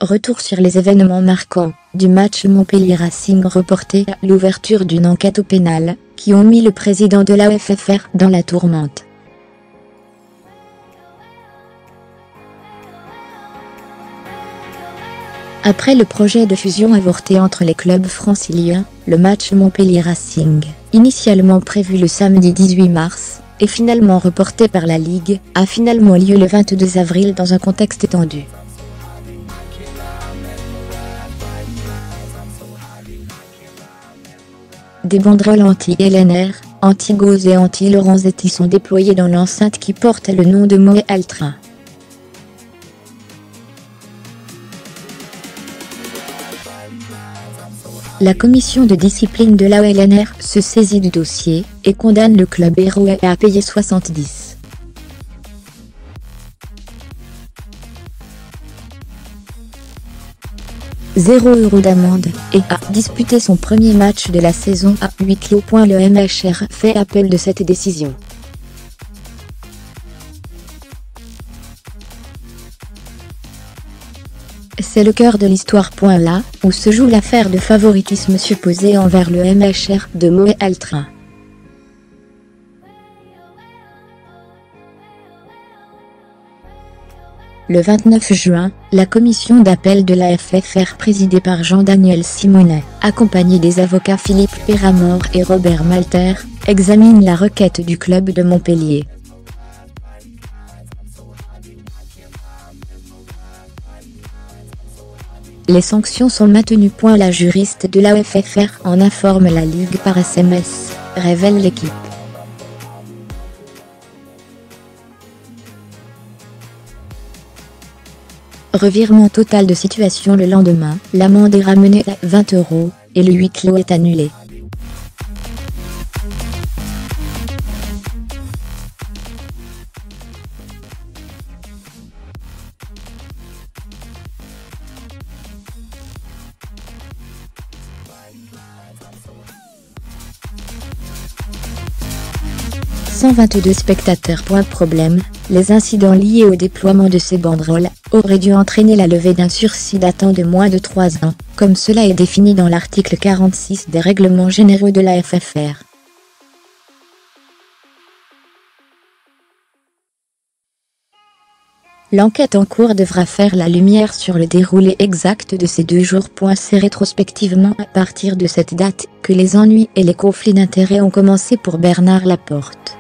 Retour sur les événements marquants du match Montpellier Racing reporté à l'ouverture d'une enquête au pénal, qui ont mis le président de l'AFFR dans la tourmente. Après le projet de fusion avorté entre les clubs franciliens, le match Montpellier Racing, initialement prévu le samedi 18 mars, et finalement reporté par la Ligue, a finalement lieu le 22 avril dans un contexte étendu. Des banderoles anti-LNR, anti-Gauze et anti-Lorenzetti sont déployées dans l'enceinte qui porte le nom de Moët Altra. La commission de discipline de l'ALNR se saisit du dossier et condamne le club héroé à payer 70 € d'amende et à disputer son premier match de la saison à huis clos. Le MHR fait appel de cette décision. C'est le cœur de l'histoire. Là où se joue l'affaire de favoritisme supposé envers le MHR de Moët Altra. Le 29 juin, la commission d'appel de la FFR présidée par Jean-Daniel Simonet, accompagné des avocats Philippe Péramore et Robert Malter, examine la requête du club de Montpellier. Les sanctions sont maintenues. La juriste de l'AFFR en informe la Ligue par SMS, révèle l'équipe. Revirement total de situation le lendemain, l'amende est ramenée à 20 € et le huis clos est annulé. « 122 spectateurs. Problème, les incidents liés au déploiement de ces banderoles auraient dû entraîner la levée d'un sursis datant de moins de 3 ans, comme cela est défini dans l'article 46 des règlements généraux de la FFR. L'enquête en cours devra faire la lumière sur le déroulé exact de ces 2 jours. C'est rétrospectivement à partir de cette date que les ennuis et les conflits d'intérêts ont commencé pour Bernard Laporte.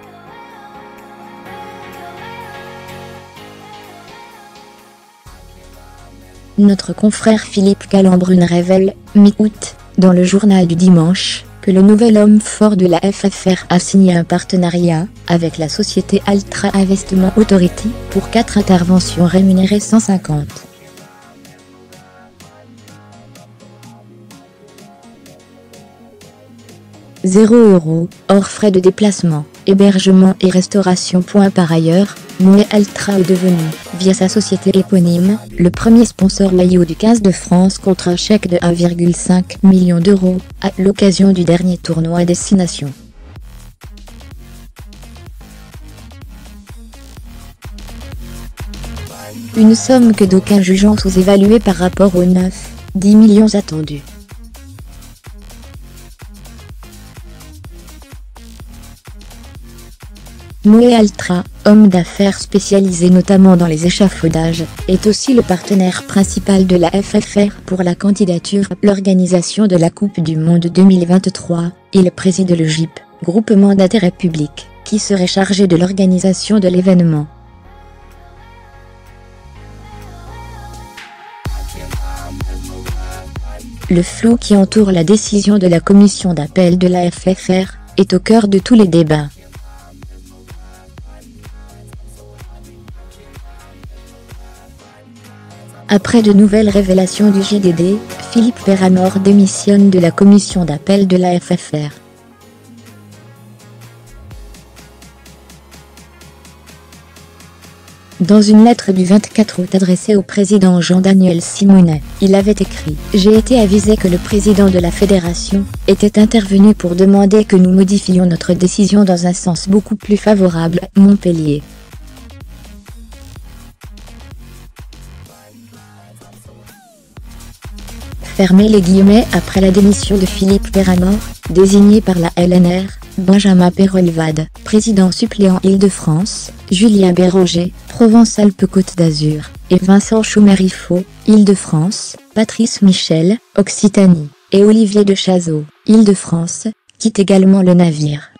Notre confrère Philippe Calambrune révèle, mi-août, dans le journal du dimanche, que le nouvel homme fort de la FFR a signé un partenariat avec la société Altra Investment Authority pour 4 interventions rémunérées 150 €, hors frais de déplacement, hébergement et restauration. Par ailleurs, Moët Altra est devenu, via sa société éponyme, le premier sponsor maillot du 15 de France contre un chèque de 1,5 million d'euros, à l'occasion du dernier tournoi à destination. Une somme que d'aucuns jugeant sous-évaluée par rapport aux 9-10 millions attendus. Moët Altra, homme d'affaires spécialisé notamment dans les échafaudages, est aussi le partenaire principal de la FFR pour la candidature à l'organisation de la Coupe du Monde 2023. Il préside le GIP, groupement d'intérêt public, qui serait chargé de l'organisation de l'événement. Le flou qui entoure la décision de la commission d'appel de la FFR est au cœur de tous les débats. Après de nouvelles révélations du JDD, Philippe Péramore démissionne de la commission d'appel de la FFR. Dans une lettre du 24 août adressée au président Jean-Daniel Simonet, il avait écrit « J'ai été avisé que le président de la fédération était intervenu pour demander que nous modifions notre décision dans un sens beaucoup plus favorable à Montpellier. » Fermez les guillemets. Après la démission de Philippe Perramort, désigné par la LNR, Benjamin Peyrolvad, président suppléant Île-de-France, Julien Béranger, Provence-Alpes-Côte d'Azur, et Vincent Chaumeriffaut, Île-de-France, Patrice Michel, Occitanie, et Olivier de Chazeau, Île-de-France, quittent également le navire.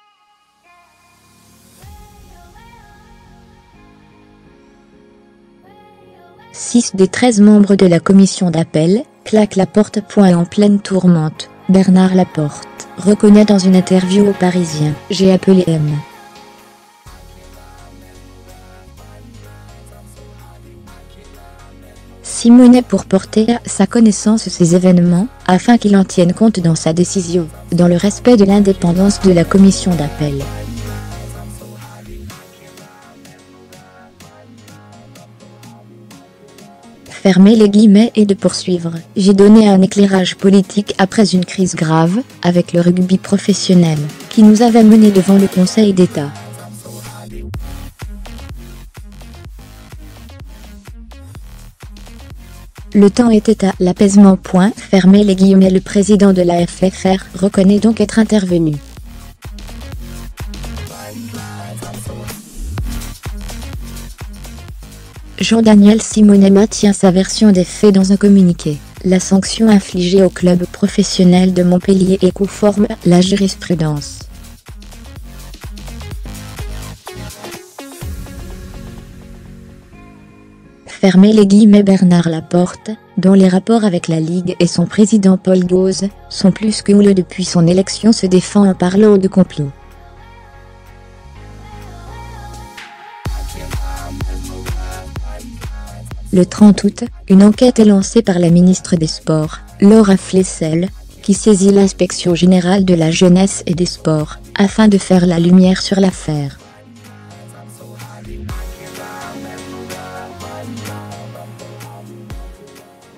Six des 13 membres de la commission d'appel claquent la porte. En pleine tourmente, Bernard Laporte reconnaît dans une interview au Parisien « J'ai appelé M. Simonet pour porter à sa connaissance ces événements, afin qu'il en tienne compte dans sa décision, dans le respect de l'indépendance de la commission d'appel. » Fermer les guillemets et de poursuivre. J'ai donné un éclairage politique après une crise grave, avec le rugby professionnel, qui nous avait menés devant le Conseil d'État. Le temps était à l'apaisement. Fermer les guillemets. Le président de la FFR reconnaît donc être intervenu. Jean-Daniel Simonet maintient sa version des faits dans un communiqué. La sanction infligée au club professionnel de Montpellier est conforme à la jurisprudence. Fermez les guillemets. Bernard Laporte, dont les rapports avec la Ligue et son président Paul Gauze sont plus que houleux depuis son élection, se défend en parlant de complot. Le 30 août, une enquête est lancée par la ministre des Sports, Laura Flessel, qui saisit l'inspection générale de la jeunesse et des sports, afin de faire la lumière sur l'affaire.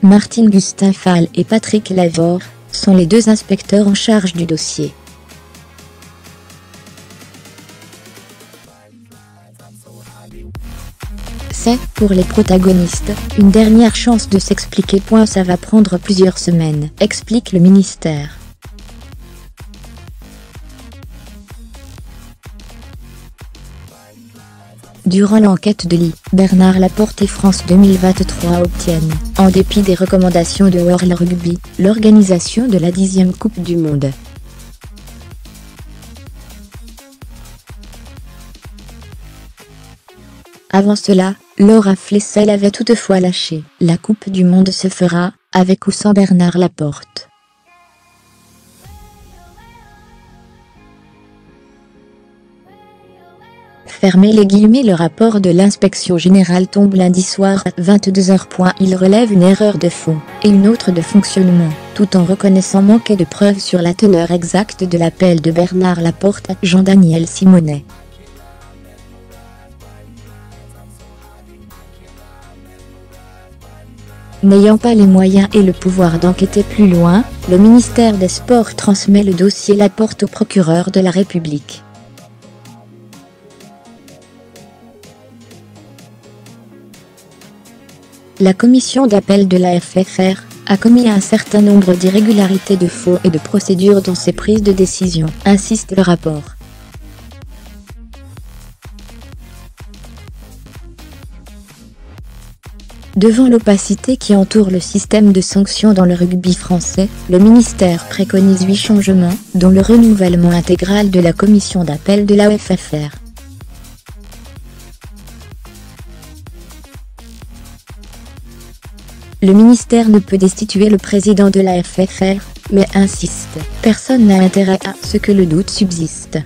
Martine Gustin-Fall et Patrick Lavore sont les deux inspecteurs en charge du dossier. C'est, pour les protagonistes, une dernière chance de s'expliquer. Ça va prendre plusieurs semaines, explique le ministère. Durant l'enquête de Bernard Laporte et France 2023 obtiennent, en dépit des recommandations de World Rugby, l'organisation de la 10e Coupe du Monde. Avant cela, Laura Flessel avait toutefois lâché « La Coupe du Monde se fera, avec ou sans Bernard Laporte ». Fermez les guillemets. Le rapport de l'inspection générale tombe lundi soir à 22h. Il relève une erreur de fond et une autre de fonctionnement, tout en reconnaissant manquer de preuves sur la teneur exacte de l'appel de Bernard Laporte à Jean-Daniel Simonet. N'ayant pas les moyens et le pouvoir d'enquêter plus loin, le ministère des Sports transmet le dossier Laporte au procureur de la République. La commission d'appel de la FFR a commis un certain nombre d'irrégularités, de faux et de procédures dans ses prises de décision, insiste le rapport. Devant l'opacité qui entoure le système de sanctions dans le rugby français, le ministère préconise 8 changements, dont le renouvellement intégral de la commission d'appel de la FFR. Le ministère ne peut destituer le président de la FFR, mais insiste, personne n'a intérêt à ce que le doute subsiste.